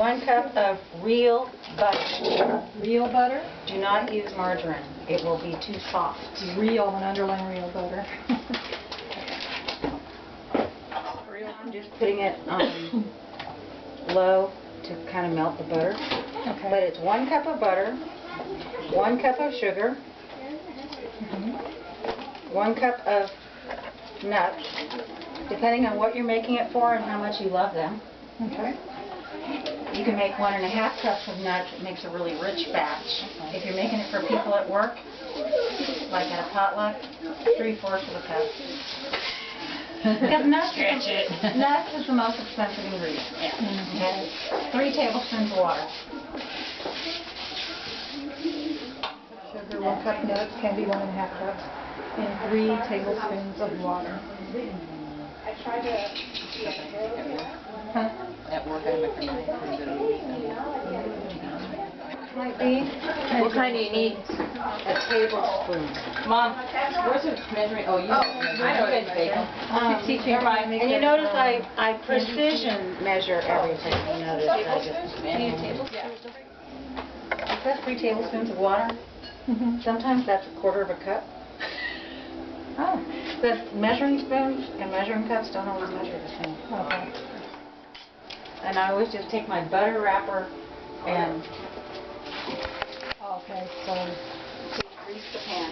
1 cup of real butter. Real butter? Do not use margarine. It will be too soft. Real, and underline real butter. I'm just putting it on low to kind of melt the butter. Okay. But it's 1 cup of butter, 1 cup of sugar, 1 cup of nuts, depending on what you're making it for and how much you love them. Okay. You can make 1½ cups of nuts. It makes a really rich batch. If you're making it for people at work, like at a potluck, 3/4 of a cup. Because nuts is the most expensive ingredient. Okay. 3 tablespoons of water. Sugar, 1 cup nuts, candy 1½ cups, and 3 tablespoons of water. I tried to. Huh? At work, I make pretty good. Might be What kind do you need? a tablespoon. Mom, where's the measuring? Oh, you know it's bacon. Never mind. And you notice I precision measure everything. You notice I just... Is that 3 tablespoons of water? Sometimes that's 1/4 of a cup. Oh. But measuring spoons and measuring cups don't always measure the same. Okay. And I always just take my butter wrapper and Okay, so grease the pan.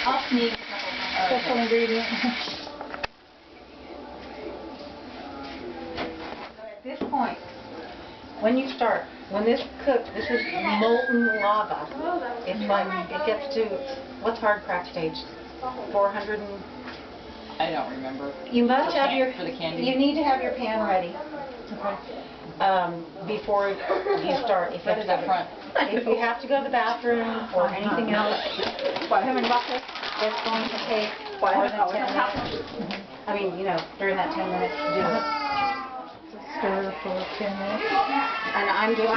I'll sneak a couple special ingredient. At this point, when you start, when this cooks, this is molten lava. It's like, it gets to, what's hard crack stage? 400 and... I don't remember. You must have your... For the candy? You need to have your pan ready. Okay. Before you start. If Right at the front. If you have to go to the bathroom or anything else, it's going to take more than 10 minutes. I mean, you know, during that 10 minutes to do it. Stir for 10 minutes. And I'm just...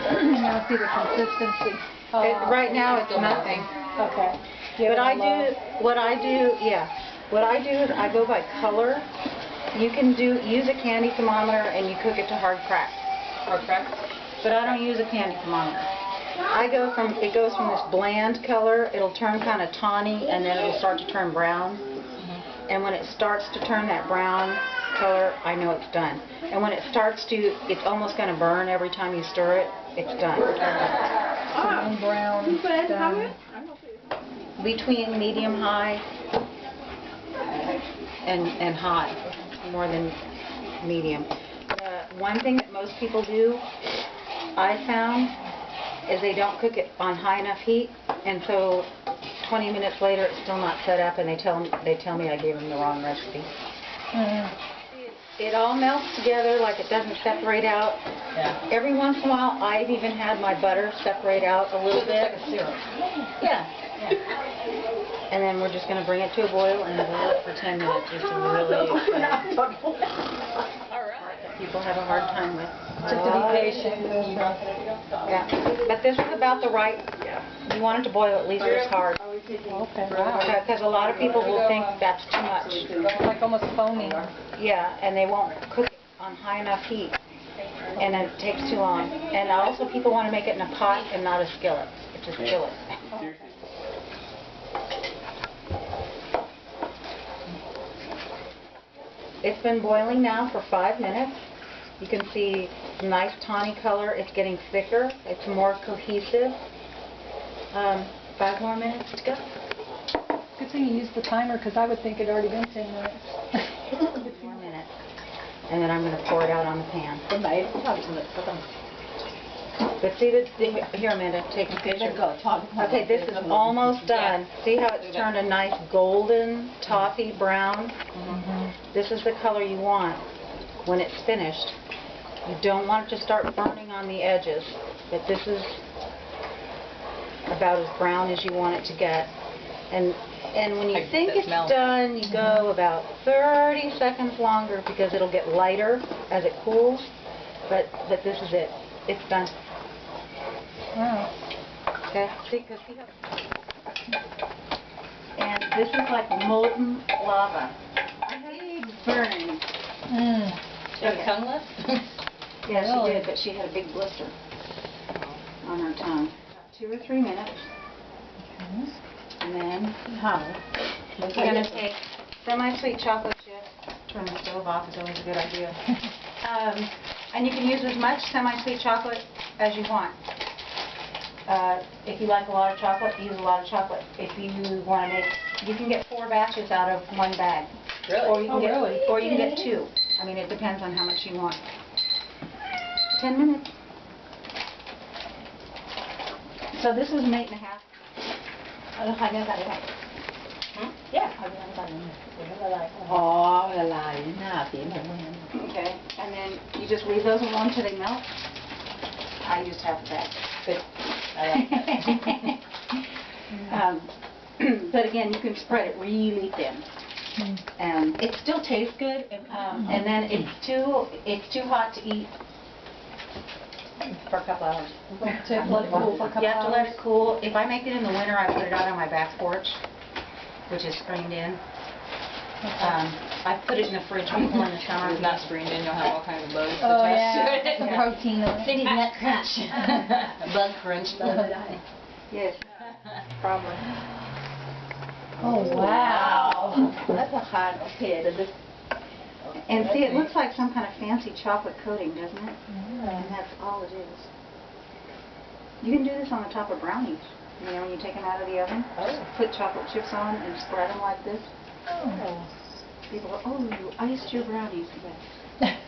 Now see the consistency. right now it's nothing. Okay. What I do is I go by color. You can use a candy thermometer and you cook it to hard crack. Hard crack? But I don't use a candy thermometer. It goes from this bland color, it'll turn kind of tawny, and then it'll start to turn brown. And when it starts to turn that brown color, I know it's done. And when it starts to, it's almost going to burn every time you stir it, it's done. Brown, done. Between medium high and high, more than medium. One thing that most people do, I found, is they don't cook it on high enough heat, and so 20 minutes later it's still not set up, and they tell me I gave them the wrong recipe. It all melts together, like it doesn't separate out. Yeah. Every once in a while, I've even had my butter separate out a little bit. It's like a syrup. Yeah. And then we're just going to bring it to a boil and boil it for 10 minutes. It's really people have a hard time with. Just to be patient. Yeah. But this is about the right. You want it to boil at least this hard. Okay, wow. Because a lot of people will think that's too much. It's like almost foamy. Yeah, and they won't cook it on high enough heat. And then it takes too long. And also people want to make it in a pot and not a skillet. It's a skillet. It's been boiling now for 5 minutes. You can see nice tawny color. It's getting thicker. It's more cohesive. 5 more minutes to go. Good thing you used the timer, because I would think it'd already been 10 minutes. 6 more minutes. And then I'm going to pour it out on the pan. But see, here Amanda, take a picture. Okay, this is almost done. See how it's turned a nice golden, toffee brown? This is the color you want when it's finished. You don't want it to start burning on the edges, but this is about as brown as you want it to get. And when you think it's done, you go about 30 seconds longer because it'll get lighter as it cools. But this is it. It's done. Wow. Okay? And this is like molten lava. Big burn. She have a tongue left? Yeah, she did, but she had a big blister on her tongue. 2 or 3 minutes. And then we're going to take semi-sweet chocolate chip. Turn the stove off is always a good idea. And you can use as much semi-sweet chocolate as you want. If you like a lot of chocolate, use a lot of chocolate. If you want to make, you can get 4 batches out of 1 bag. Really? Or you can get 2. I mean, it depends on how much you want. 10 minutes. So this was an 8 1/2. Yeah. อ๋อละลายหน้าสีเหมือนเมื่อนั้น Okay. And then you just leave those alone till they melt. I used half a bag. เป็นอะไร But again, you can spread it really thin. And it still tastes good. And then it's too hot to eat for a couple hours. To let it cool for a couple You have to let hours. it cool. If I make it in the winter, I put it out on my back porch, which is screened in. I put it in the fridge before in the summer. It's not screened in, you'll have all kinds of bugs Oh, attached to yeah. it. Some protein on it. Peanut crunch. Bug crunch. Yes. Probably. Oh, wow. That's a hot okay. And see, it looks like some kind of fancy chocolate coating, doesn't it? And that's all it is. You can do this on the top of brownies. You know, when you take them out of the oven, just put chocolate chips on and spread them like this. Oh. People go, oh, you iced your brownies. Yes.